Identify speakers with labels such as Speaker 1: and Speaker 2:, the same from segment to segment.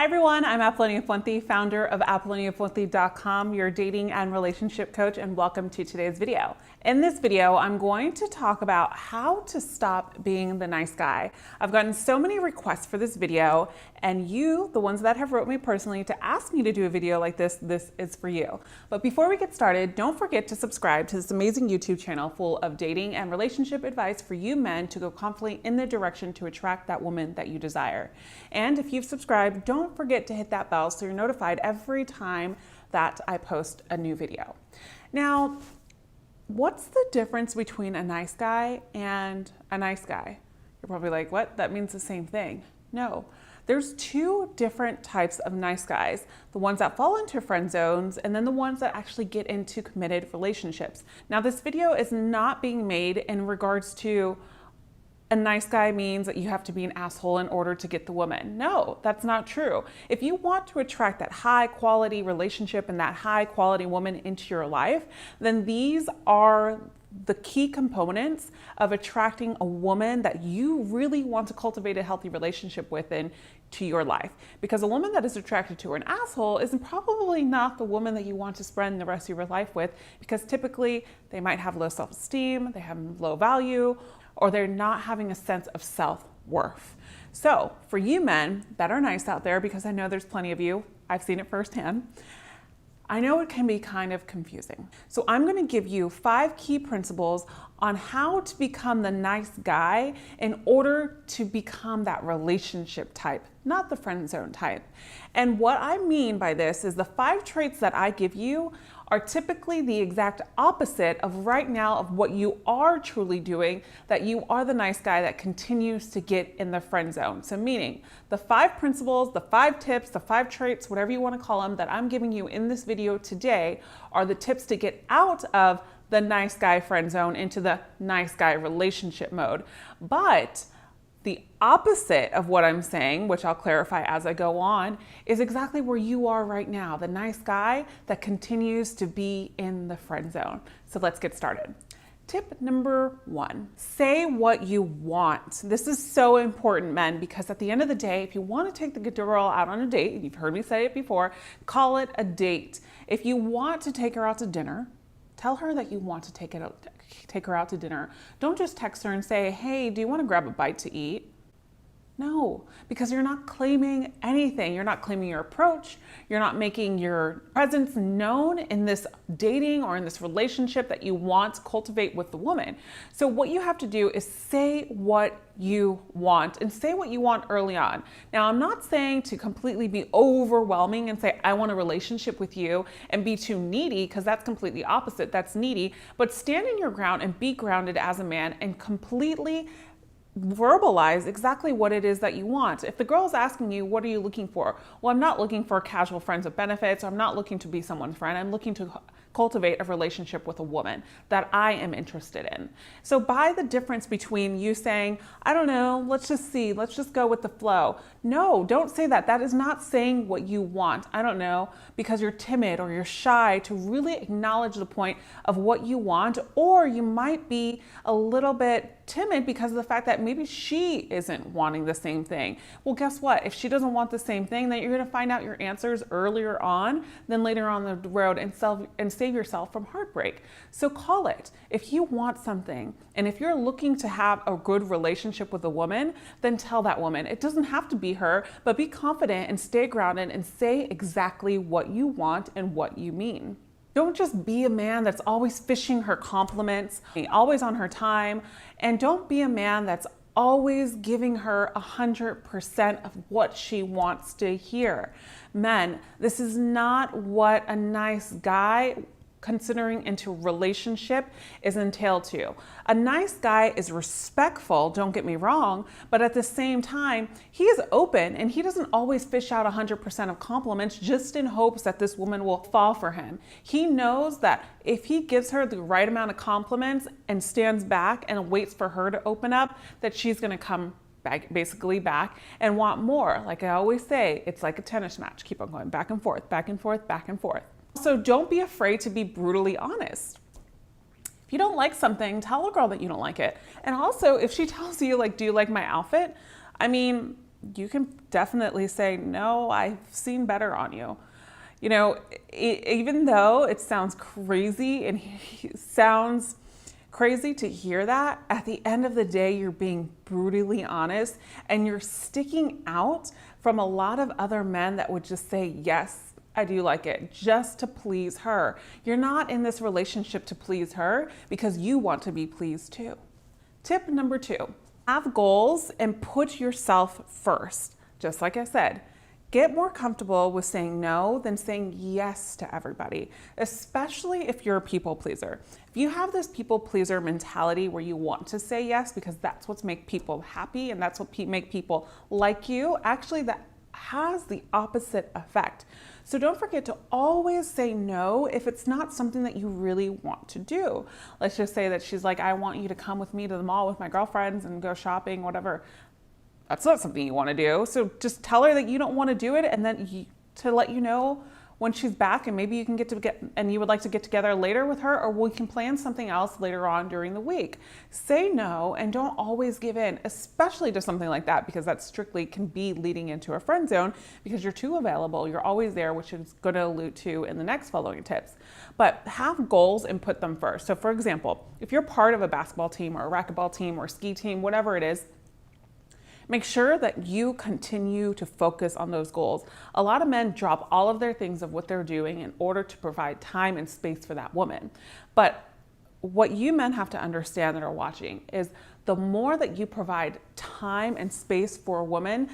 Speaker 1: Hi everyone, I'm Apollonia Fuente, founder of ApolloniaFuente.com, your dating and relationship coach, and welcome to today's video. In this video, I'm going to talk about how to stop being the nice guy. I've gotten so many requests for this video, and you, the ones that have wrote me personally to ask me to do a video like this is for you. But before we get started, don't forget to subscribe to this amazing YouTube channel full of dating and relationship advice for you men to go confidently in the direction to attract that woman that you desire. And if you've subscribed, don't forget to hit that bell so you're notified every time that I post a new video. Now, what's the difference between a nice guy and a nice guy? You're probably like, what? That means the same thing. No, there's two different types of nice guys, the ones that fall into friend zones and then the ones that actually get into committed relationships. Now, this video is not being made in regards to a nice guy means that you have to be an asshole in order to get the woman. No, that's not true. If you want to attract that high quality relationship and that high quality woman into your life, then these are the key components of attracting a woman that you really want to cultivate a healthy relationship with into your life. Because a woman that is attracted to an asshole is probably not the woman that you want to spend the rest of your life with, because typically they might have low self-esteem, they have low value, or they're not having a sense of self-worth. So for you men that are nice out there, because I know there's plenty of you, I've seen it firsthand, I know it can be kind of confusing. So I'm gonna give you 5 key principles on how to become the nice guy in order to become that relationship type, not the friend zone type. And what I mean by this is the 5 traits that I give you are typically the exact opposite of right now of what you are truly doing, that you are the nice guy that continues to get in the friend zone. So meaning the 5 principles, the 5 tips, the 5 traits, whatever you want to call them, that I'm giving you in this video today are the tips to get out of the nice guy friend zone into the nice guy relationship mode. But the opposite of what I'm saying, which I'll clarify as I go on, is exactly where you are right now, the nice guy that continues to be in the friend zone. So let's get started. Tip number 1, say what you want. This is so important, men, because at the end of the day, if you want to take the girl out on a date, and you've heard me say it before, call it a date. If you want to take her out to dinner, tell her that you want to take her out to dinner. Don't just text her and say, hey, do you want to grab a bite to eat? No, because you're not claiming anything. You're not claiming your approach. You're not making your presence known in this dating or in this relationship that you want to cultivate with the woman. So what you have to do is say what you want, and say what you want early on. Now, I'm not saying to completely be overwhelming and say, I want a relationship with you, and be too needy, because that's completely opposite. That's needy. But stand in your ground and be grounded as a man and completely verbalize exactly what it is that you want. If the girl's asking you, what are you looking for? Well, I'm not looking for casual friends with benefits. I'm not looking to be someone's friend. I'm looking to cultivate a relationship with a woman that I am interested in. So by the difference between you saying, I don't know, let's just see, let's just go with the flow. No, don't say that. That is not saying what you want. I don't know, because you're timid or you're shy to really acknowledge the point of what you want, or you might be a little bit timid because of the fact that maybe she isn't wanting the same thing. Well, guess what? If she doesn't want the same thing, then you're going to find out your answers earlier on than later on the road and save yourself from heartbreak. So call it. If you want something, and if you're looking to have a good relationship with a woman, then tell that woman. It doesn't have to be her, but be confident and stay grounded and say exactly what you want and what you mean. Don't just be a man that's always fishing her compliments, always on her time, and don't be a man that's always giving her 100% of what she wants to hear. Men, this is not what a nice guy considering into relationship is entailed to. A nice guy is respectful, don't get me wrong, but at the same time, he is open and he doesn't always fish out 100% of compliments just in hopes that this woman will fall for him. He knows that if he gives her the right amount of compliments and stands back and waits for her to open up, that she's gonna come basically back and want more. Like I always say, it's like a tennis match. Keep on going back and forth, back and forth, back and forth. So don't be afraid to be brutally honest. If you don't like something, tell a girl that you don't like it. And also, if she tells you, like, do you like my outfit? I mean, you can definitely say, no, I've seen better on you. You know, even though it sounds crazy and sounds crazy to hear that, at the end of the day, you're being brutally honest and you're sticking out from a lot of other men that would just say, yes, I do like it, just to please her. You're not in this relationship to please her because you want to be pleased too. Tip number 2, have goals and put yourself first. Just like I said, get more comfortable with saying no than saying yes to everybody, especially if you're a people pleaser. If you have this people pleaser mentality where you want to say yes because that's what's make people happy and that's what make people like you, actually that has the opposite effect. So don't forget to always say no if it's not something that you really want to do. Let's just say that she's like, I want you to come with me to the mall with my girlfriends and go shopping, whatever. That's not something you want to do. So just tell her that you don't want to do it, and then to let you know when she's back, and maybe you can and you would like to get together later with her, or we can plan something else later on during the week. Say no and don't always give in, especially to something like that, because that strictly can be leading into a friend zone because you're too available. You're always there, which is going to allude to in the next following tips. But have goals and put them first. So for example, if you're part of a basketball team or a racquetball team or a ski team, whatever it is, make sure that you continue to focus on those goals. A lot of men drop all of their things of what they're doing in order to provide time and space for that woman. But what you men have to understand that are watching is the more that you provide time and space for a woman,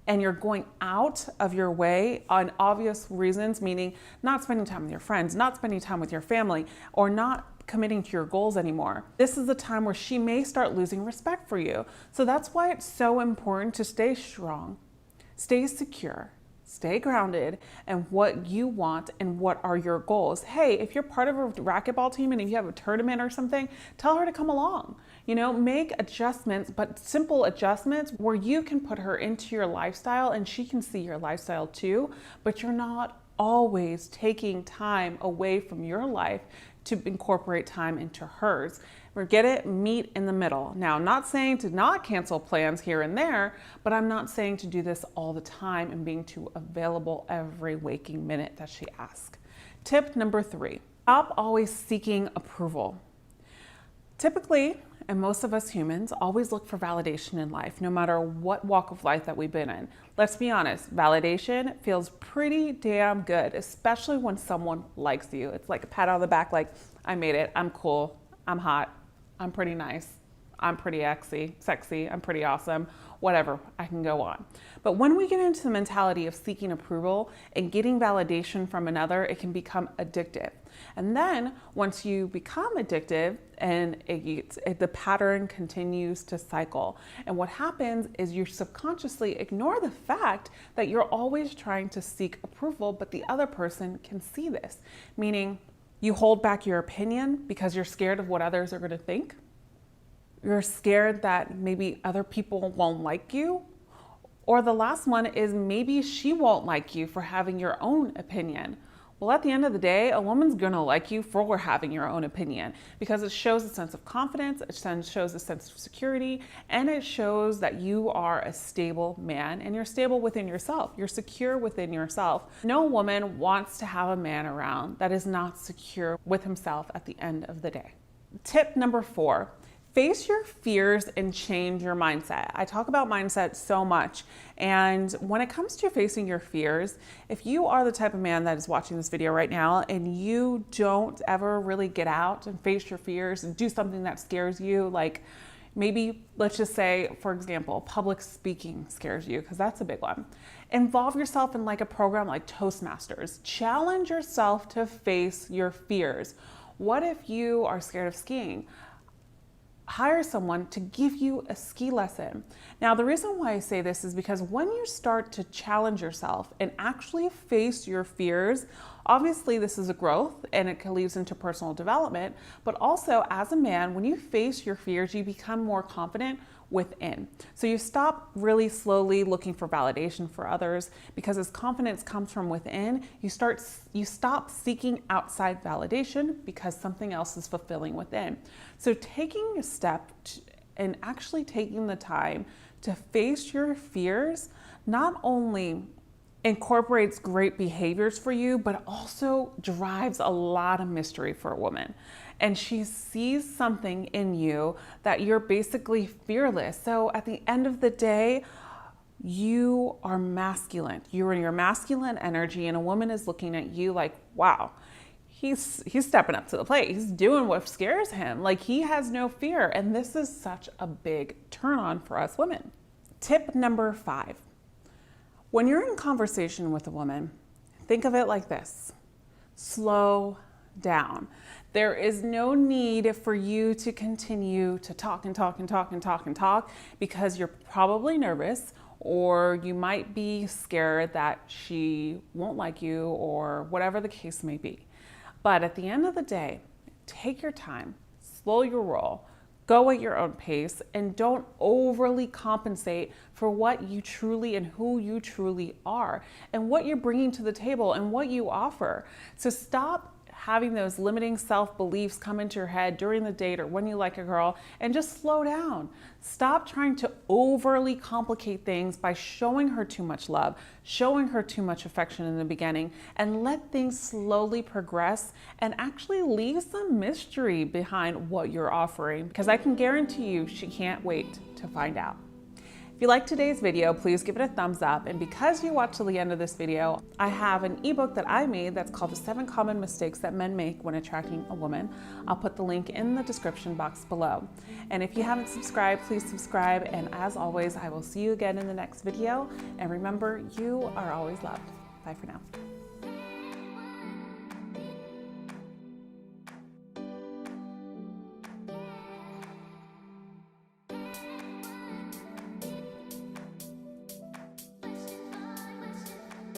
Speaker 1: and you're going out of your way on obvious reasons, meaning not spending time with your friends, not spending time with your family, or not committing to your goals anymore, this is the time where she may start losing respect for you. So that's why it's so important to stay strong, stay secure, stay grounded, and what you want and what are your goals. Hey, if you're part of a racquetball team and if you have a tournament or something, tell her to come along. You know, make adjustments, but simple adjustments where you can put her into your lifestyle and she can see your lifestyle too, but you're not always taking time away from your life to incorporate time into hers. Get it? Meet in the middle. Now, I'm not saying to not cancel plans here and there, but I'm not saying to do this all the time and being too available every waking minute that she asks. Tip number 3, stop always seeking approval. Typically, and most of us humans always look for validation in life, no matter what walk of life that we've been in. Let's be honest, validation feels pretty damn good, especially when someone likes you. It's like a pat on the back, like, I made it, I'm cool, I'm hot, I'm pretty nice, I'm pretty sexy, I'm pretty awesome, whatever, I can go on. But when we get into the mentality of seeking approval and getting validation from another, it can become addictive. And then once you become addictive, and the pattern continues to cycle. And what happens is you subconsciously ignore the fact that you're always trying to seek approval, but the other person can see this. Meaning you hold back your opinion because you're scared of what others are going to think. You're scared that maybe other people won't like you. Or the last one is maybe she won't like you for having your own opinion. Well, at the end of the day, a woman's gonna like you for having your own opinion because it shows a sense of confidence, it shows a sense of security, and it shows that you are a stable man and you're stable within yourself. You're secure within yourself. No woman wants to have a man around that is not secure with himself at the end of the day. Tip number 4. Face your fears and change your mindset. I talk about mindset so much. And when it comes to facing your fears, if you are the type of man that is watching this video right now and you don't ever really get out and face your fears and do something that scares you, like maybe let's just say, for example, public speaking scares you, because that's a big one. Involve yourself in like a program like Toastmasters. Challenge yourself to face your fears. What if you are scared of skiing? Hire someone to give you a ski lesson. Now, the reason why I say this is because when you start to challenge yourself and actually face your fears, obviously this is a growth and it leads into personal development, but also as a man, when you face your fears, you become more confident within. So you stop really slowly looking for validation for others, because as confidence comes from within, you stop seeking outside validation because something else is fulfilling within. So taking a step and actually taking the time to face your fears not only incorporates great behaviors for you, but also drives a lot of mystery for a woman. And she sees something in you that you're basically fearless. So at the end of the day, you are masculine. You're in your masculine energy, and a woman is looking at you like, wow, he's stepping up to the plate. He's doing what scares him. Like, he has no fear. And this is such a big turn on for us women. Tip number 5. When you're in conversation with a woman, think of it like this: slow down. There is no need for you to continue to talk and talk and talk and talk and talk, because you're probably nervous, or you might be scared that she won't like you, or whatever the case may be. But at the end of the day, take your time, slow your roll, go at your own pace, and don't overly compensate for what you truly and who you truly are and what you're bringing to the table and what you offer. So stop having those limiting self-beliefs come into your head during the date or when you like a girl, and just slow down. Stop trying to overly complicate things by showing her too much love, showing her too much affection in the beginning, and let things slowly progress and actually leave some mystery behind what you're offering, because I can guarantee you she can't wait to find out. If you liked today's video, please give it a thumbs up. And because you watched till the end of this video, I have an ebook that I made that's called The 7 Common Mistakes That Men Make When Attracting a Woman. I'll put the link in the description box below. And if you haven't subscribed, please subscribe. And as always, I will see you again in the next video. And remember, you are always loved. Bye for now.